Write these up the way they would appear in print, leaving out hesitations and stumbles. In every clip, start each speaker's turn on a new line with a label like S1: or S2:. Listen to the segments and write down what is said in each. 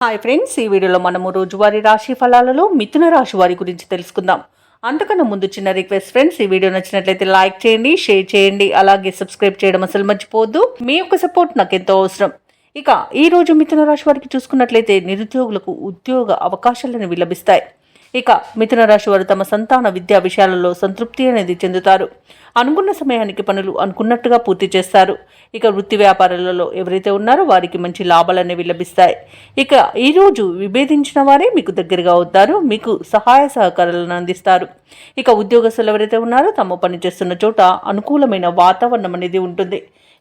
S1: Hi friends, ఈ వీడియోలో మనము రోజువారీ రాశి ఫలాలలో మిథున రాశి వారి గురించి తెలుసుకుందాం. అంతకన్నా ముందు చిన్న రిక్వెస్ట్ ఫ్రెండ్స్, ఈ వీడియో నచ్చినట్లయితే లైక్ చేయండి, షేర్ చేయండి, అలాగే సబ్స్క్రైబ్ చేయడం అసలు మర్చిపోవద్దు. మీ యొక్క సపోర్ట్ నాకు ఎంతో అవసరం. ఇక ఈ రోజు మిథున రాశి వారికి చూసుకున్నట్లయితే నిరుద్యోగులకు ఉద్యోగ అవకాశాలను లభిస్తాయి. ఇక మిథున రాశి వారు తమ సంతాన విద్యా విషయాలలో సంతృప్తి అనేది చెందుతారు. అనుకున్న సమయానికి పనులు అనుకున్నట్టుగా పూర్తి చేస్తారు. ఇక వృత్తి వ్యాపారాలలో ఎవరైతే ఉన్నారో వారికి మంచి లాభాలు అనేవి లభిస్తాయి. ఇక ఈరోజు విభేదించిన వారే మీకు దగ్గరగా అవుతారు, మీకు సహాయ సహకారాలను అందిస్తారు. ఇక ఉద్యోగస్తులు ఎవరైతే ఉన్నారో తాము పనిచేస్తున్న చోట అనుకూలమైన వాతావరణం అనేది ఉంటుంది.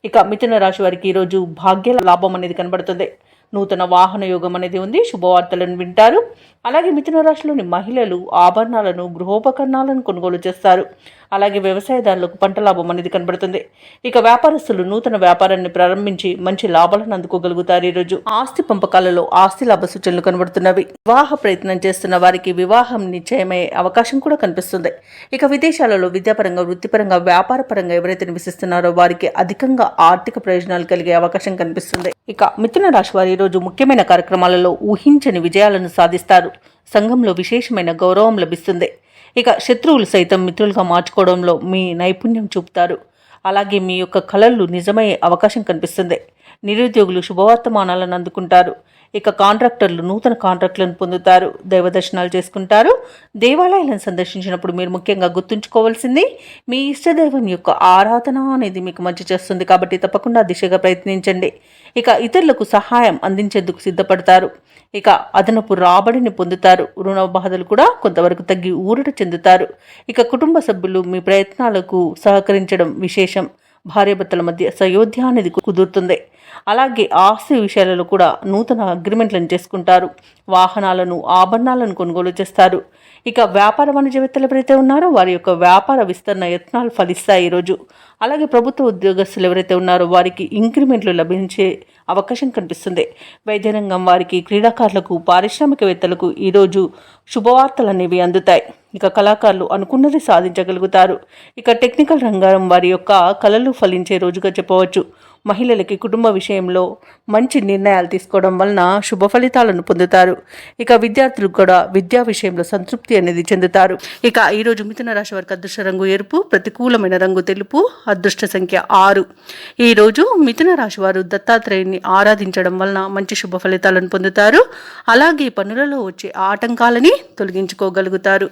S1: ఇక మిథున రాశి వారికి ఈరోజు భాగ్య లాభం అనేది కనబడుతుంది. నూతన వాహన యోగం అనేది ఉంది. శుభవార్తలను వింటారు. అలాగే మిథున రాశిలోని మహిళలు ఆభరణాలను, గృహోపకరణాలను కొనుగోలు చేస్తారు. అలాగే వ్యవసాయదారులకు పంట లాభం అనేది కనబడుతుంది. ఇక వ్యాపారస్తులు నూతన వ్యాపారాన్ని ప్రారంభించి మంచి లాభాలను అందుకోగలుగుతారు. ఈరోజు ఆస్తి పంపకాలలో ఆస్తి లాభ సూచనలు కనబడుతున్నవి. వివాహ ప్రయత్నం చేస్తున్న వారికి వివాహం నిశ్చయమయ్యే అవకాశం కూడా కనిపిస్తుంది. ఇక విదేశాలలో విద్యాపరంగా, వృత్తిపరంగా, వ్యాపార పరంగా ఎవరైతే నివసిస్తున్నారో వారికి అధికంగా ఆర్థిక ప్రయోజనాలు కలిగే అవకాశం కనిపిస్తుంది. ఇక మిథున రాశి వారి ఈరోజు ముఖ్యమైన కార్యక్రమాలలో ఊహించని విజయాలను సాధిస్తారు. సంఘంలో విశేషమైన గౌరవం లభిస్తుంది. ఇక శత్రువులు సైతం మిత్రులుగా మార్చుకోవడంలో మీ నైపుణ్యం చూపుతారు. అలాగే మీ యొక్క కళలు నిజమయ్యే అవకాశం కనిపిస్తుంది. నిరుద్యోగులు శుభవర్తమానాలను అందుకుంటారు. ఇక కాంట్రాక్టర్లు నూతన కాంట్రాక్టులను పొందుతారు. దైవ దర్శనాలు చేసుకుంటారు. దేవాలయాలను సందర్శించినప్పుడు మీరు ముఖ్యంగా గుర్తుంచుకోవాల్సింది మీ ఇష్టదైవం యొక్క ఆరాధన అనేది మీకు మంచి చేస్తుంది. కాబట్టి తప్పకుండా దిశగా ప్రయత్నించండి. ఇక ఇతరులకు సహాయం అందించేందుకు సిద్ధపడతారు. ఇక అదనపు రాబడిని పొందుతారు. రుణ బాధలు కూడా కొంతవరకు తగ్గి ఊరట చెందుతారు. ఇక కుటుంబ సభ్యులు మీ ప్రయత్నాలకు సహకరించడం విశేషం. భార్యాభర్తల మధ్య సయోధ్య అనేది కుదురుతుంది. అలాగే ఆస్తి విషయాలలో కూడా నూతన అగ్రిమెంట్లను చేసుకుంటారు. వాహనాలను, ఆభరణాలను కొనుగోలు చేస్తారు. ఇక వ్యాపార వాణిజ్యవేత్తలు ఎవరైతే ఉన్నారో వారి యొక్క వ్యాపార విస్తరణ యత్నాలు ఫలిస్తాయి ఈరోజు. అలాగే ప్రభుత్వ ఉద్యోగస్తులు ఎవరైతే ఉన్నారో వారికి ఇంక్రిమెంట్లు లభించే అవకాశం కనిపిస్తుంది. వైద్య రంగం వారికి, క్రీడాకారులకు, పారిశ్రామికవేత్తలకు ఈరోజు శుభవార్తలు అనేవి అందుతాయి. ఇక కళాకారులు అనుకున్నది సాధించగలుగుతారు. ఇక టెక్నికల్ రంగం వారి యొక్క కళలు ఫలించే రోజుగా చెప్పవచ్చు. మహిళలకి కుటుంబ విషయంలో మంచి నిర్ణయాలు తీసుకోవడం వలన శుభ ఫలితాలను పొందుతారు. ఇక విద్యార్థులు కూడా విద్యా విషయంలో సంతృప్తి అనేది చెందుతారు. ఇక ఈరోజు మిథున రాశి వారికి అదృష్ట రంగు ఎరుపు, ప్రతికూలమైన రంగు తెలుపు, అదృష్ట సంఖ్య 6. ఈరోజు మిథున రాశి వారు దత్తాత్రేయుని ఆరాధించడం వలన మంచి శుభ ఫలితాలను పొందుతారు. అలాగే పనులలో వచ్చే ఆటంకాలని తొలగించుకోగలుగుతారు.